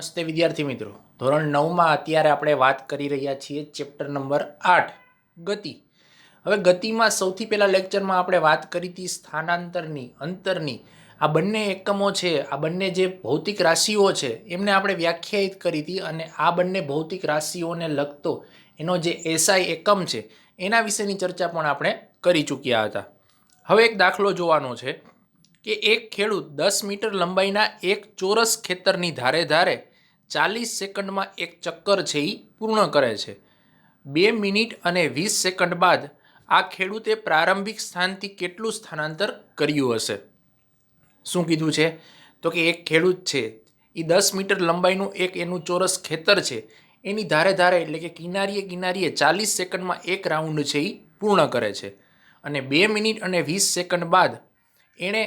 નમસ્તે વિદ્યાર્થી મિત્રો, ધોરણ 9માં અત્યારે આપણે વાત કરી રહ્યા છીએ ચેપ્ટર નંબર 8 ગતિ. હવે ગતિમાં સૌથી પહેલા લેક્ચરમાં આપણે વાત કરી હતી સ્થાનાંતરની, અંતરની. આ બંને એકમો છે, આ બંને જે ભૌતિક રાશિઓ છે એમને આપણે વ્યાખ્યાયિત કરી હતી અને આ બંને ભૌતિક રાશિઓને લગતો એનો જે એસઆઈ એકમ છે એના વિશેની ચર્ચા પણ આપણે કરી ચૂક્યા હતા. હવે એક દાખલો જોવાનો છે કે એક ખેડૂત 10 મીટર લંબાઈના એક ચોરસ ખેતરની ધારે ધારે 40 સેકન્ડમાં એક ચક્કર છે એ પૂર્ણ કરે છે. 2 મિનિટ અને 20 સેકન્ડ બાદ આ ખેડૂતે પ્રારંભિક સ્થાનથી કેટલું સ્થાનાંતર કર્યું હશે? શું કીધું છે? તો કે એક ખેડૂત છે એ 10 મીટર લંબાઈનું એક એનું ચોરસ ખેતર છે, એની ધારે ધારે એટલે કે કિનારીએ કિનારીએ 40 સેકન્ડમાં એક રાઉન્ડ છે એ પૂર્ણ કરે છે અને 2 મિનિટ અને 20 સેકન્ડ બાદ એણે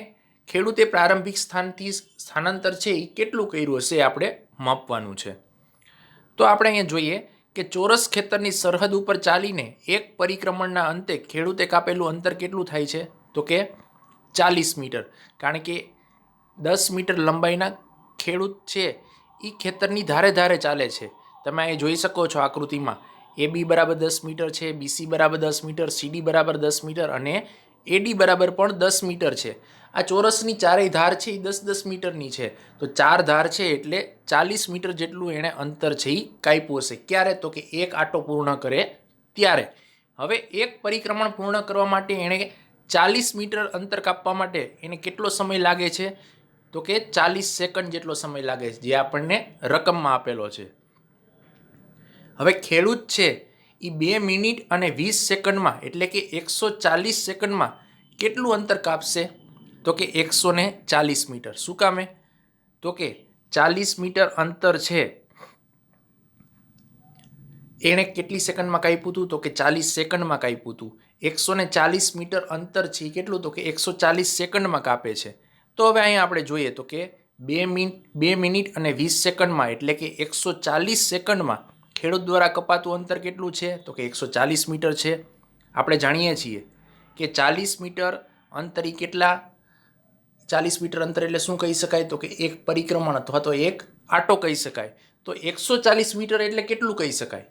ખેડૂતે પ્રારંભિક સ્થાનથી સ્થાનાંતર છે એ કેટલું કર્યું હશે આપણે માપવાનું છે. તો આપણે અહીંયા જોઈએ કે ચોરસ ખેતરની સરહદ ઉપર ચાલીને એક પરિક્રમણના અંતે ખેડૂતે કાપેલું અંતર કેટલું થાય છે? તો કે 40 મીટર. કારણ કે 10 મીટર લંબાઈના ખેડૂત છે એ ખેતરની ધારે ધારે ચાલે છે. તમે અહીં જોઈ શકો છો આકૃતિમાં AB બરાબર 10 મીટર છે, BC બરાબર 10 મીટર, CD બરાબર 10 મીટર અને AD બરાબર પણ 10 મીટર છે. આ ચોરસની ચારેય ધાર છે એ 10-10 મીટરની છે, તો 4 ધાર છે એટલે 40 મીટર જેટલું એણે અંતર છે એ કાપ્યું હશે. ક્યારે? તો કે એક આટો પૂર્ણ કરે ત્યારે. હવે એક પરિક્રમણ પૂર્ણ કરવા માટે એણે 40 મીટર અંતર કાપવા માટે એને કેટલો સમય લાગે છે? તો કે 40 સેકન્ડ જેટલો સમય લાગે છે, જે આપણને રકમમાં આપેલો છે. હવે ખેડૂત છે એ 2 મિનિટ અને 20 સેકન્ડમાં એટલે કે 140 સેકન્ડમાં કેટલું અંતર કાપશે? તો કે 140 મીટર. શું કામે? તો કે 40 મીટર અંતર છે એણે કેટલી સેકન્ડમાં કાપ્યું હતું? તો કે 40 સેકન્ડમાં કાપ્યું હતું. 140 મીટર અંતર છે કેટલું? તો કે 140 સેકન્ડમાં કાપે છે. તો હવે અહીંયા આપણે જોઈએ તો કે 2 મિનિટ અને 20 સેકન્ડમાં એટલે કે 140 સેકન્ડમાં ખેડૂત દ્વારા કપાતું અંતર કેટલું છે? તો કે 140 મીટર છે. આપણે જાણીએ છીએ કે 40 મીટર અંતર એ કેટલા? 40 મીટર અંતર એટલે શું કહી શકાય? તો કે એક પરિક્રમણ અથવા તો એક આટો કહી શકાય. તો 140 મીટર એટલે કેટલું કહી શકાય?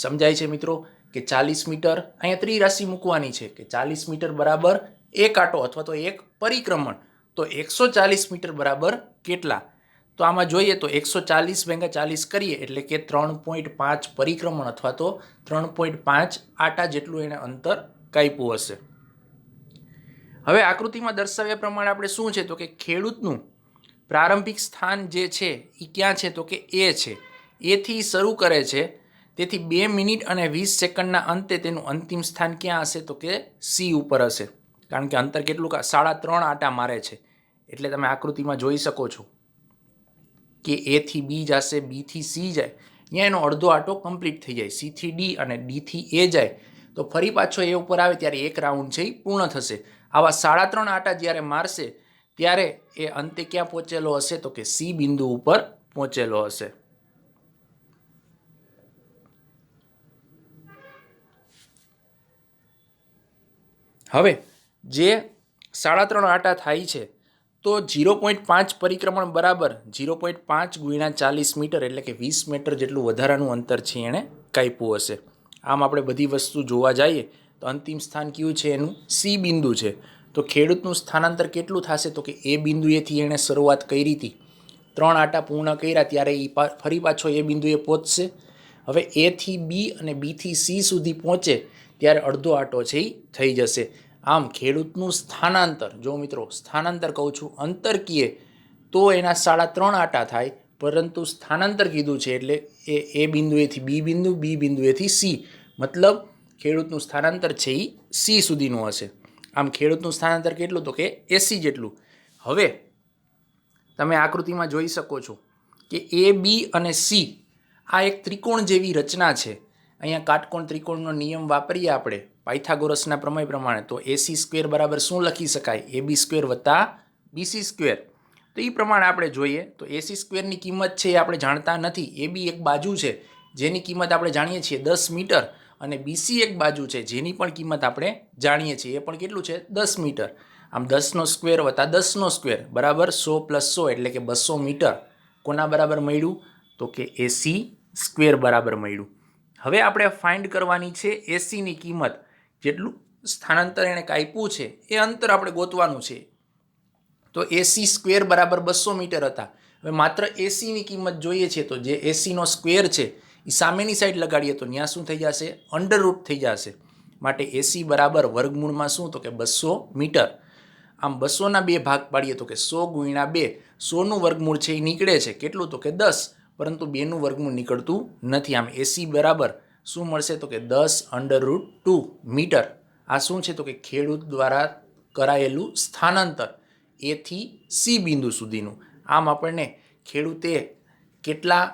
સમજાય છે મિત્રો કે 40 મીટર અહીંયા ત્રિરાશિ મૂકવાની છે કે 40 મીટર બરાબર એક આટો અથવા તો એક પરિક્રમણ. તો 140 મીટર બરાબર કેટલા? તો આમાં જોઈએ તો 140 ભેગા 40 કરીએ એટલે કે 3.5 પરિક્રમણ અથવા તો 3.5 આટા જેટલું એને અંતર કાપ્યું હશે. હવે આકૃતિમાં દર્શાવ્યા પ્રમાણે આપણે શું છે તો કે ખેડૂતનું પ્રારંભિક સ્થાન જે છે એ ક્યાં છે? તો કે A છે. એથી શરૂ કરે છે, તેથી 2 મિનિટ અને 20 સેકન્ડના અંતે તેનું અંતિમ સ્થાન ક્યાં હશે? તો કે C ઉપર હશે. કારણ કે અંતર કેટલું? 3.5 આટા મારે છે. એટલે તમે આકૃતિમાં જોઈ શકો છો કે A થી B જશે, B થી C જાય, ત્યાં એનો અડધો આટો કમ્પ્લીટ થઈ જાય. C થી D અને D થી A જાય તો ફરી પાછો A ઉપર આવે ત્યારે એક રાઉન્ડ છે એ પૂર્ણ થશે. આવા 3.5 આટા જ્યારે મારશે ત્યારે એ અંતે ક્યાં પહોંચેલો હશે? તો કે C બિંદુ ઉપર પહોંચેલો હશે. હવે જે 3.5 આટા થાય છે તો 0.5 પરિક્રમણ બરાબર 0.5 ગુણ્યા 40 મીટર એટલે કે 20 મીટર જેટલું વધારાનું અંતર છે એણે કાપ્યું હશે. આમ આપણે બધી વસ્તુ જોવા જઈએ તો અંતિમ સ્થાન કયું છે? એનું C બિંદુ છે. તો ખેડૂતનું સ્થાનાંતર કેટલું થશે? તો કે A બિંદુએથી એણે શરૂઆત કરી હતી, 3 આટા પૂર્ણ કર્યા ત્યારે એ ફરી પાછો A બિંદુએ પહોંચશે. હવે A થી B અને B થી C સુધી પહોંચે ત્યારે અડધો આટો છે એ થઈ જશે. આમ ખેડૂતનું સ્થાનાંતર, જો મિત્રો સ્થાનાંતર કહું છું, અંતર કીએ તો એના 3.5 આટા થાય, પરંતુ સ્થાનાંતર કીધું છે એટલે એ બિંદુએથી B બિંદુ, B બિંદુએથી C, મતલબ ખેડૂતનું સ્થાનાંતર છે એ C સુધીનું હશે. આમ ખેડૂતનું સ્થાનાંતર કેટલું? તો કે 80 જેટલું. હવે તમે આકૃતિમાં જોઈ શકો છો કે A, B અને C આ એક ત્રિકોણ જેવી રચના છે. અહીંયા કાટકોણ ત્રિકોણનો નિયમ વાપરીએ આપણે પાયથાગોરસના પ્રમેય પ્રમાણે, તો AC² બરાબર શું લખી શકાય? AB² વત્તા BC². તો એ પ્રમાણે આપણે જોઈએ તો AC² ની કિંમત છે એ આપણે જાણતા નથી. AB એક બાજુ છે જેની કિંમત આપણે જાણીએ છીએ 10 મીટર અને BC એક બાજુ છે જેની પણ કિંમત આપણે જાણીએ છીએ, એ પણ કેટલું છે? 10 મીટર. આમ 10 નો સ્ક્વેર વત્તા 10 નો સ્ક્વેર બરાબર 100 + 100 એટલે કે 200 મીટર. કોના બરાબર મળ્યું? તો કે એસી સ્ક્વેર બરાબર મળ્યું. હવે આપણે ફાઇન્ડ કરવાની છે એસીની કિંમત. જેટલું સ્થાનાંતર એણે કાપ્યું છે એ અંતર આપણે ગોતવાનું છે. તો એસી સ્ક્વેર બરાબર 200 મીટર હતા. હવે માત્ર એસીની કિંમત જોઈએ છે તો જે એસીનો સ્ક્વેર છે એ સામેની સાઈડ લગાડીએ તો ત્યાં શું થઈ જશે? અંડરરૂટ થઈ જશે. માટે એસી બરાબર વર્ગમૂળમાં શું? તો કે 200 મીટર. આમ 200ના 2 ભાગ પાડીએ તો કે 100 ગુણ્યા 2. 100નું વર્ગમૂળ છે એ નીકળે છે કેટલું? તો કે 10. પરંતુ 2નું વર્ગમૂળ નીકળતું નથી. આમ એસી બરાબર શું મળશે? તો કે 10√2 મીટર. આ શું છે? તો કે ખેડૂત દ્વારા કરાયેલું સ્થાનાંતર એથી સી બિંદુ સુધીનું. આમ આપણને ખેડૂતે કેટલા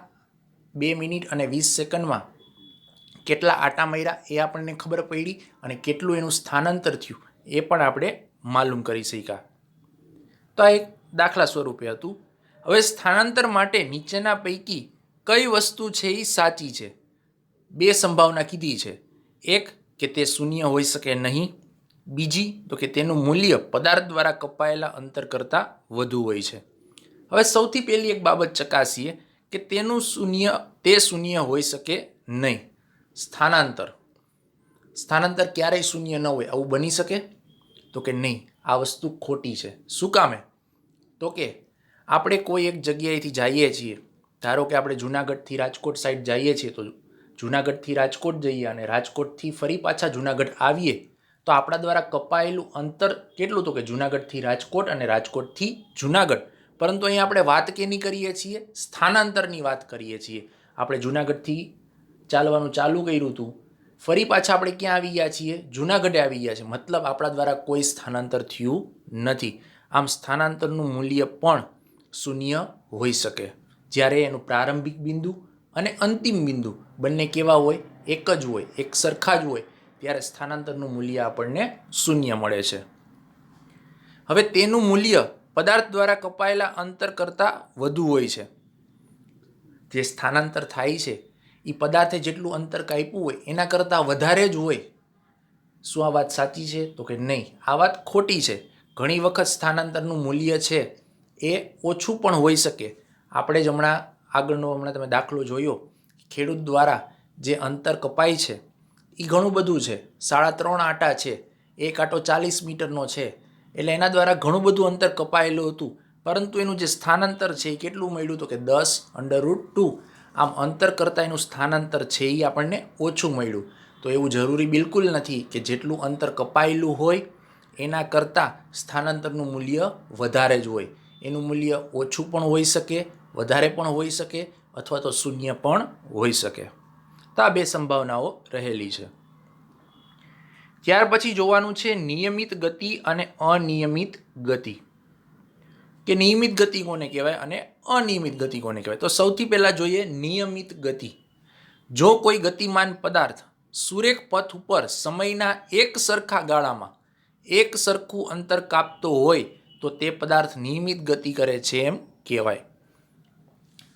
2 મિનિટ અને 20 સેકન્ડમાં કેટલા આટા માર્યા એ આપણને ખબર પડી અને કેટલું એનું સ્થાનાંતર થયું એ પણ આપણે માલુમ કરી શક્યા. તો આ એક દાખલા સ્વરૂપે હતું. હવે સ્થાનાંતર માટે નીચેના પૈકી કઈ વસ્તુ છે એ સાચી છે? 2 સંભાવના કીધી છે. એક કે તે શૂન્ય હોઈ શકે નહીં. બીજી તો કે તેનું મૂલ્ય પદાર્થ દ્વારા કપાયેલા અંતર કરતાં વધુ હોય છે. હવે સૌથી પહેલી એક બાબત ચકાસીએ કે તે શૂન્ય હોઈ શકે નહીં. સ્થાનાંતર ક્યારેય શૂન્ય ન હોય આવું બની શકે? તો કે નહીં, આ વસ્તુ ખોટી છે. શું કામે? તો કે આપણે કોઈ એક જગ્યાએથી જઈએ છીએ. ધારો કે આપણે જુનાગઢથી રાજકોટ સાઈડ જઈએ છીએ તો જુનાગઢથી રાજકોટ જઈએ અને રાજકોટથી ફરી પાછા જુનાગઢ આવીએ તો આપણા દ્વારા કપાયેલું અંતર કેટલું? તો કે જુનાગઢથી રાજકોટ અને રાજકોટથી જુનાગઢ. પરંતુ અહીં આપણે વાત કેની કરીએ છીએ? સ્થાનાંતરની વાત કરીએ છીએ. આપણે જુનાગઢથી ચાલવાનું ચાલુ કર્યું હતું, ફરી પાછા આપણે ક્યાં આવી ગયા છીએ? જુનાગઢે આવી ગયા છીએ. મતલબ આપણા દ્વારા કોઈ સ્થાનાંતર થયું નથી. આમ સ્થાનાંતરનું મૂલ્ય પણ શૂન્ય હોઈ શકે. જ્યારે એનું પ્રારંભિક બિંદુ અને અંતિમ બિંદુ બંને કેવા હોય? એક જ હોય, એક સરખા જ હોય, ત્યારે સ્થાનાંતરનું મૂલ્ય આપણને શૂન્ય મળે છે. હવે તેનું મૂલ્ય પદાર્થ દ્વારા કપાયેલા અંતર કરતાં વધુ હોય છે. જે સ્થાનાંતર થાય છે એ પદાર્થે જેટલું અંતર કાપ્યું હોય એના કરતાં વધારે જ હોય. શું આ વાત સાચી છે? તો કે નહીં, આ વાત ખોટી છે. ઘણી વખત સ્થાનાંતરનું મૂલ્ય છે એ ઓછું પણ હોઈ શકે. આપણે જ હમણાં તમે દાખલો જોયો, ખેડૂત દ્વારા જે અંતર કપાય છે એ ઘણું બધું છે. 3.5 આટા છે, એક આટો 40 મીટરનો છે, એટલે એના દ્વારા ઘણું બધું અંતર કપાયેલું હતું. પરંતુ એનું જે સ્થાનાંતર છે એ કેટલું મળ્યું? તો કે 10√2. આમ અંતર કરતાં એનું સ્થાનાંતર છે એ આપણને ઓછું મળ્યું. તો એવું જરૂરી બિલકુલ નથી કે જેટલું અંતર કપાયેલું હોય એના કરતાં સ્થાનાંતરનું મૂલ્ય વધારે જ હોય. એનું મૂલ્ય ઓછું પણ હોઈ શકે, વધારે પણ હોઈ શકે, અથવા તો શૂન્ય પણ હોઈ શકે. તો આ 2 સંભાવનાઓ રહેલી છે. ત્યાર પછી જોવાનું છે નિયમિત ગતિ અને અનિયમિત ગતિ. કે નિયમિત ગતિ કોને કહેવાય અને અનિયમિત ગતિ કોને કહેવાય? તો સૌથી પહેલાં જોઈએ નિયમિત ગતિ. જો કોઈ ગતિમાન પદાર્થ સુરેખ પથ ઉપર સમયના એક સરખા ગાળામાં એક સરખું અંતર કાપતો હોય તો તે પદાર્થ નિયમિત ગતિ કરે છે એમ કહેવાય.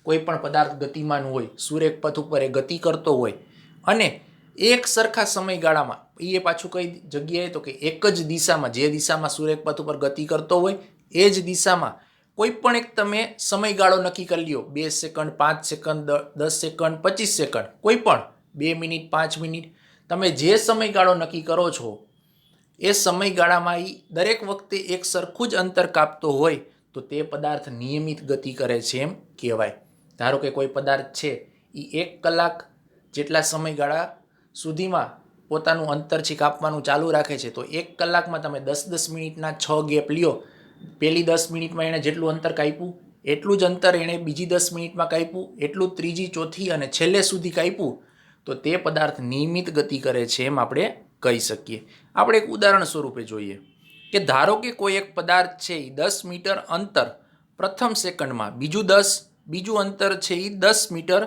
કોઈ પણ પદાર્થ ગતિમાન હોય, સુરેખ પથ ઉપર એ ગતિ કરતો હોય અને એક સરખા સમયગાળામાં, એ પાછું કઈ જગ્યાએ? તો કે એક જ દિશામાં, જે દિશામાં સુરેખ પથ ઉપર ગતિ કરતો હોય એ જ દિશામાં કોઈ પણ એક તમે સમયગાળો નક્કી કરી લ્યો. 2 સેકન્ડ, 5 સેકન્ડ, 10 સેકન્ડ, 25 સેકન્ડ, કોઈ પણ 2 મિનિટ, 5 મિનિટ, તમે જે સમયગાળો નક્કી કરો છો એ સમયગાળામાં દરેક વખતે એક સરખું જ અંતર કાપતો હોય તો તે પદાર્થ નિયમિત ગતિ કરે છે એમ કહેવાય. ધારો કે કોઈ પદાર્થ છે એ 1 કલાક જેટલા સમયગાળા સુધીમાં પોતાનું અંતર છે કાપવાનું ચાલુ રાખે છે, તો 1 કલાકમાં તમે 10-10 મિનિટના 6 ગેપ લ્યો. પહેલી 10 મિનિટમાં એણે જેટલું અંતર કાપ્યું એટલું જ અંતર એણે બીજી 10 મિનિટમાં કાપ્યું, એટલું ત્રીજી, ચોથી અને છેલ્લે સુધી કાપ્યું, તો તે પદાર્થ નિયમિત ગતિ કરે છે એમ આપણે કહી શકીએ. આપણે એક ઉદાહરણ સ્વરૂપે જોઈએ કે ધારો કે કોઈ એક પદાર્થ છે એ 10 મીટર અંતર પ્રથમ સેકન્ડમાં, બીજું અંતર છે એ 10 મીટર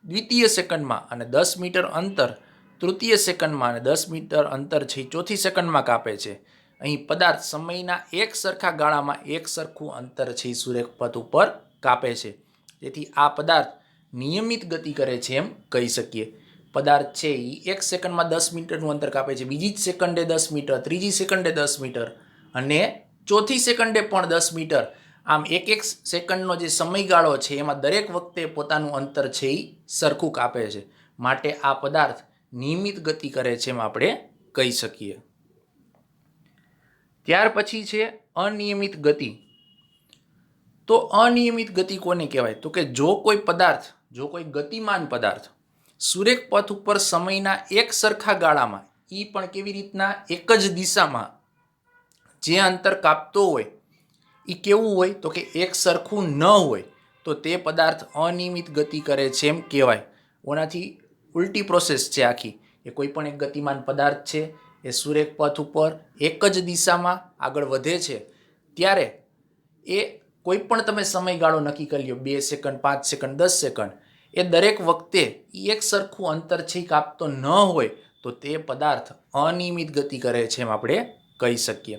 દ્વિતીય સેકન્ડમાં અને 10 મીટર અંતર તૃતીય સેકન્ડમાં અને 10 મીટર અંતર છે એ ચોથી સેકન્ડમાં કાપે છે. અહીં પદાર્થ સમયના એક સરખા ગાળામાં એક સરખું અંતર છે એ સુરેખ પથ ઉપર કાપે છે. તેથી આ પદાર્થ નિયમિત ગતિ કરે છે એમ કહી શકીએ. પદાર્થ છે એ 1 સેકન્ડમાં 10 મીટરનું અંતર કાપે છે, બીજી જ સેકન્ડે 10 મીટર, ત્રીજી સેકન્ડે 10 મીટર અને ચોથી સેકન્ડે પણ 10 મીટર. આમ એક એક સેકન્ડનો જે સમયગાળો છે એમાં દરેક વખતે પોતાનું અંતર છે એ સરખું કાપે છે, માટે આ પદાર્થ નિયમિત ગતિ કરે છે એમ આપણે કહી શકીએ. ત્યાર પછી છે અનિયમિત ગતિ. તો અનિયમિત ગતિ કોને કહેવાય? તો કે જો કોઈ ગતિમાન પદાર્થ સુરેખ પથ ઉપર સમયના એક સરખા ગાળામાં, એ પણ કેવી રીતના, એક જ દિશામાં જે અંતર કાપતો હોય એ કેવું હોય? તો કે એક સરખું ન હોય તો તે પદાર્થ અનિયમિત ગતિ કરે છે એમ કહેવાય. ઓનાથી ઉલટી પ્રોસેસ છે આખી. એ કોઈ પણ એક ગતિમાન પદાર્થ છે, એ સુરેખ પથ ઉપર એક જ દિશામાં આગળ વધે છે, ત્યારે એ કોઈ પણ તમે સમયગાળો નક્કી કરી લો, 2 સેકન્ડ, 5 સેકન્ડ, 10 સેકન્ડ, એ દરેક વખતે એક સરખું અંતર છે કાપતો ન હોય તો તે પદાર્થ અનિયમિત ગતિ કરે છે એમ આપણે કહી શકીએ.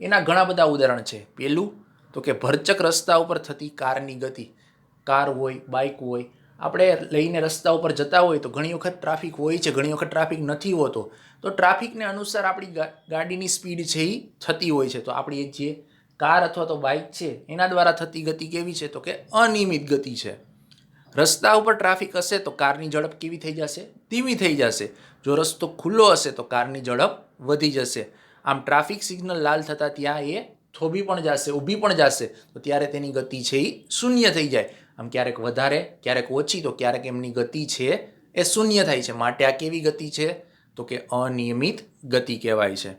એના ઘણા બધા ઉદાહરણ છે. પહેલું તો કે ભરચક રસ્તા ઉપર થતી કારની ગતિ. કાર હોય, બાઇક હોય, આપણે લઈને રસ્તા ઉપર જતા હોય તો ઘણી વખત ટ્રાફિક હોય છે, ઘણી વખત ટ્રાફિક નથી હોતો, તો ટ્રાફિકને અનુસાર આપણી ગાડીની સ્પીડ છે એ થતી હોય છે. તો આપણી જે કાર અથવા તો બાઇક છે એના દ્વારા થતી ગતિ કેવી છે? તો કે અનિયમિત ગતિ છે. રસ્તા ઉપર ટ્રાફિક હશે તો કારની ઝડપ કેવી થઈ જશે? ધીમી થઈ જશે. જો રસ્તો ખુલ્લો હશે તો કારની ઝડપ વધી જશે. આમ ટ્રાફિક સિગ્નલ લાલ થતાં ત્યાં એ થોભી પણ જશે, ઊભી પણ જશે, તો ત્યારે તેની ગતિ છે એ શૂન્ય થઈ જાય. આમ ક્યારેક વધારે, ક્યારેક ઓછી, તો ક્યારેક એમની ગતિ છે એ શૂન્ય થાય છે. માટે આ કેવી ગતિ છે? તો કે અનિયમિત ગતિ કહેવાય છે.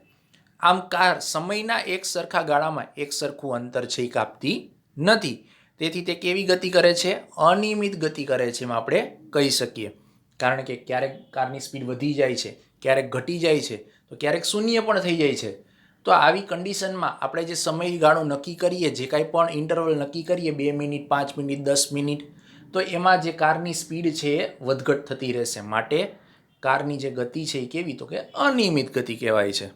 આમ કાર સમયના એક સરખા ગાળામાં એક સરખું અંતર છે એ કાપતી નથી, તેથી તે કેવી ગતિ કરે છે? અનિયમિત ગતિ કરે છે એમ આપણે કહી શકીએ. કારણ કે ક્યારેક કારની સ્પીડ વધી જાય છે, ક્યારેક ઘટી જાય છે, તો ક્યારેક શૂન્ય પણ થઈ જાય છે. તો આવી કન્ડિશનમાં આપણે જે સમયગાળો નક્કી કરીએ, જે કાંઈ પણ ઇન્ટરવલ નક્કી કરીએ, 2 મિનિટ, 5 મિનિટ, 10 મિનિટ, તો એમાં જે કારની સ્પીડ છે એ વધઘટ થતી રહેશે. માટે કારની જે ગતિ છે એ કેવી? તો કે અનિયમિત ગતિ કહેવાય છે.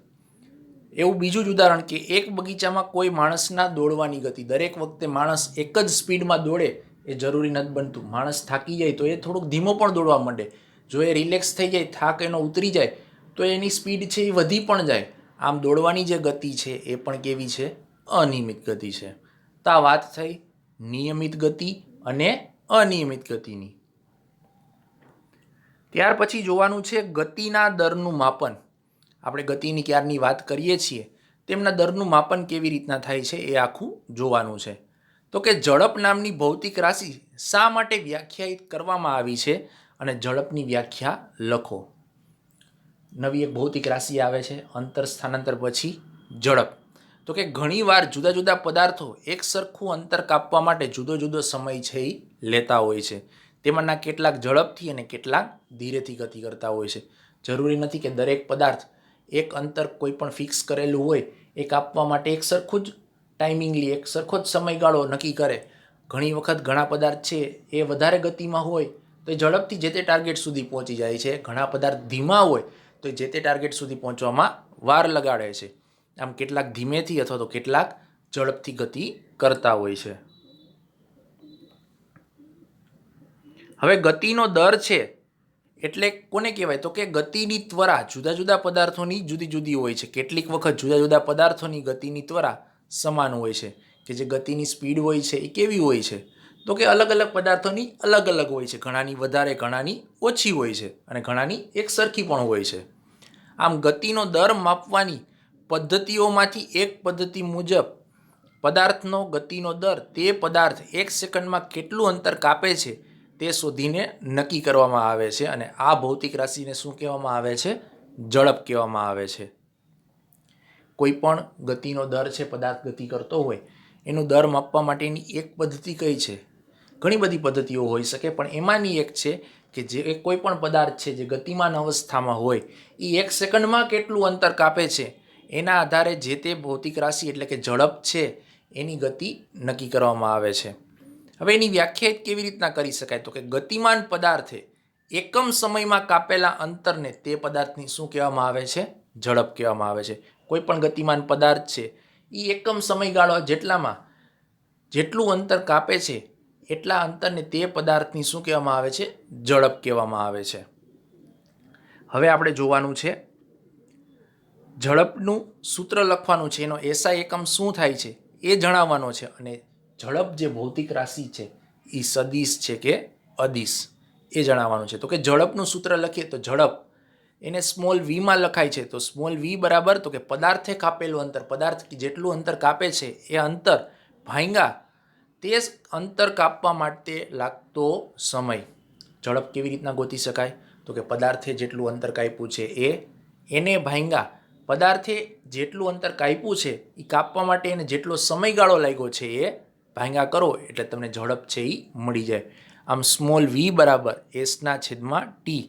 એવું બીજું જ ઉદાહરણ કે એક બગીચામાં કોઈ માણસના દોડવાની ગતિ. દરેક વખતે માણસ એક જ સ્પીડમાં દોડે એ જરૂરી નથી બનતું. માણસ થાકી જાય તો એ થોડુંક ધીમો પણ દોડવા માંડે. જો એ રિલેક્સ થઈ જાય, થાક એનો ઉતરી જાય, તો એની સ્પીડ છે એ વધી પણ જાય. આમ દોડવાની જે ગતિ છે એ પણ કેવી છે? અનિયમિત ગતિ છે. તો આ વાત થઈ નિયમિત ગતિ અને અનિયમિત ગતિની. ત્યાર પછી જોવાનું છે ગતિના દરનું માપન. આપણે ગતિની ક્યારની વાત કરીએ છીએ, તેમના દરનું માપન કેવી રીતના થાય છે એ આખું જોવાનું છે. તો કે ઝડપ નામની ભૌતિક રાશિ શા માટે વ્યાખ્યાયિત કરવામાં આવી છે, અને ઝડપની વ્યાખ્યા લખો. નવી એક ભૌતિક રાશિ આવે છે, અંતર સ્થાનાંતર પછી ઝડપ. તો કે ઘણીવાર જુદા જુદા પદાર્થો એક સરખું અંતર કાપવા માટે જુદો જુદો સમય છે એ લેતા હોય છે. તેમાંના કેટલાક ઝડપથી અને કેટલાક ધીરેથી ગતિ કરતા હોય છે. જરૂરી નથી કે દરેક પદાર્થ એક અંતર કોઈ પણ ફિક્સ કરેલું હોય એ કાપવા માટે એક સરખું જ ટાઈમિંગલી, એક સરખો જ સમયગાળો નક્કી કરે. ઘણી વખત ઘણા પદાર્થ છે એ વધારે ગતિમાં હોય તો એ ઝડપથી જે તે ટાર્ગેટ સુધી પહોંચી જાય છે. ઘણા પદાર્થ ધીમા હોય તો જે તે ટાર્ગેટ સુધી પહોંચવામાં વાર લગાડે છે. આમ કેટલાક ધીમેથી અથવા તો કેટલાક ઝડપથી ગતિ કરતા હોય છે. હવે ગતિનો દર છે એટલે કોને કહેવાય? તો કે ગતિની ત્વરા જુદા જુદા પદાર્થોની જુદી જુદી હોય છે. કેટલીક વખત જુદા જુદા પદાર્થોની ગતિની ત્વરા સમાન હોય છે. કે જે ગતિની સ્પીડ હોય છે એ કેવી હોય છે? તો કે અલગ અલગ પદાર્થોની અલગ અલગ હોય છે. ઘણાની વધારે, ઘણાની ઓછી હોય છે, અને ઘણાની એક સરખી પણ હોય છે. આમ ગતિનો દર માપવાની પદ્ધતિઓમાંથી એક પદ્ધતિ મુજબ પદાર્થનો ગતિનો દર તે પદાર્થ એક સેકન્ડમાં કેટલું અંતર કાપે છે તે શોધીને નક્કી કરવામાં આવે છે. અને આ ભૌતિક રાશિને શું કહેવામાં આવે છે? ઝડપ કહેવામાં આવે છે. કોઈ પણ ગતિનો દર છે, પદાર્થ ગતિ કરતો હોય એનું દર માપવા માટેની એક પદ્ધતિ કઈ છે? ઘણી બધી પદ્ધતિઓ હોઈ શકે, પણ એમાંની એક છે કે જે કોઈ પણ પદાર્થ છે જે ગતિમાન અવસ્થામાં હોય એ એક સેકન્ડમાં કેટલું અંતર કાપે છે એના આધારે જે તે ભૌતિક રાશિ એટલે કે ઝડપ છે એની ગતિ નક્કી કરવામાં આવે છે. હવે એની વ્યાખ્યાયિત કેવી રીતના કરી શકાય? તો કે ગતિમાન પદાર્થે એકમ સમયમાં કાપેલા અંતરને તે પદાર્થની શું કહેવામાં આવે છે? ઝડપ કહેવામાં આવે છે. કોઈ પણ ગતિમાન પદાર્થ છે એ એકમ સમયગાળો જેટલું અંતર કાપે છે એટલા અંતરને તે પદાર્થની શું કહેવામાં આવે છે? ઝડપ કહેવામાં આવે છે. હવે આપણે જોવાનું છે ઝડપનું સૂત્ર લખવાનું છે, એનો એસઆઈ એકમ શું થાય છે એ જણાવવાનો છે, અને ઝડપ જે ભૌતિક રાશિ છે એ સદિશ છે કે અદિશ એ જણાવવાનું છે. તો કે ઝડપનું સૂત્ર લખીએ તો ઝડપ એને સ્મોલ વીમાં લખાય છે. તો સ્મોલ વી બરાબર તો કે પદાર્થે કાપેલું અંતર, પદાર્થ જેટલું અંતર કાપે છે એ અંતર ભાંગ્યા તે અંતર કાપવા માટે લાગતો સમય. ઝડપ કેવી રીતના ગોતી શકાય? તો કે પદાર્થે જેટલું અંતર કાપ્યું છે એને ભાંગ્યા પદાર્થે જેટલું અંતર કાપ્યું છે એ કાપવા માટે એને જેટલો સમયગાળો લાગ્યો છે એ ભાંગ્યા કરો એટલે તમને ઝડપ છે એ મળી જાય. આમ સ્મોલ વી બરાબર એસના છેદમાં ટી.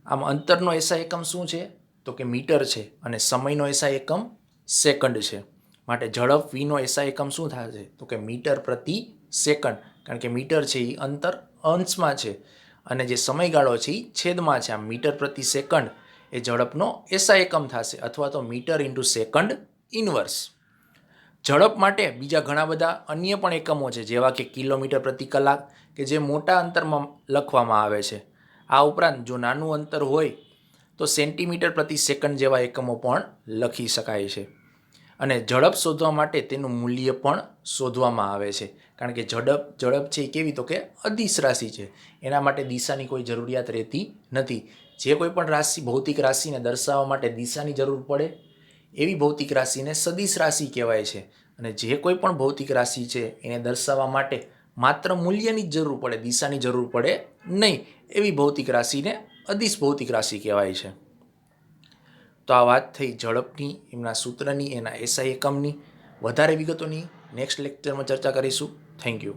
આમ અંતરનો એસઆઈ એકમ શું છે? તો કે મીટર છે અને સમયનો એસઆઈ એકમ સેકન્ડ છે. માટે ઝડપ વીનો એસઆઈ એકમ શું થશે? તો કે મીટર પ્રતિ સેકન્ડ. કારણ કે મીટર છે એ અંતર અંશમાં છે અને જે સમયગાળો છે એ છેદમાં છે. આમ મીટર પ્રતિ સેકન્ડ એ ઝડપનો એસઆઈ એકમ થશે અથવા તો મીટર ઇન્ટુ સેકન્ડ ઇનવર્સ. ઝડપ માટે બીજા ઘણા બધા અન્ય પણ એકમો છે જેવા કે કિલોમીટર પ્રતિ કલાક કે જે મોટા અંતરમાં લખવામાં આવે છે. આ ઉપરાંત જો નાનું અંતર હોય તો સેન્ટીમીટર પ્રતિ સેકન્ડ જેવા એકમો પણ લખી શકાય છે. અને ઝડપ શોધવા માટે તેનું મૂલ્ય પણ શોધવામાં આવે છે. કારણ કે ઝડપ છે એ કેવી? તો કે અદિશ રાશિ છે. એના માટે દિશાની કોઈ જરૂરિયાત રહેતી નથી. જે કોઈ પણ રાશિ ભૌતિક રાશિને દર્શાવવા માટે દિશાની જરૂર પડે એવી ભૌતિક રાશિને સદિશ રાશિ કહેવાય છે. અને જે કોઈ પણ ભૌતિક રાશિ છે એને દર્શાવવા માટે માત્ર મૂલ્યની જ જરૂર પડે, દિશાની જરૂર પડે નહીં, એવી ભૌતિક રાશિને અદિશ ભૌતિક રાશિ કહેવાય છે. તો આ વાત થઈ ઝડપની, એમના સૂત્રની, એના એસઆઈ એકમની. વધારે વિગતોની નેક્સ્ટ લેક્ચરમાં ચર્ચા કરીશું. Thank you.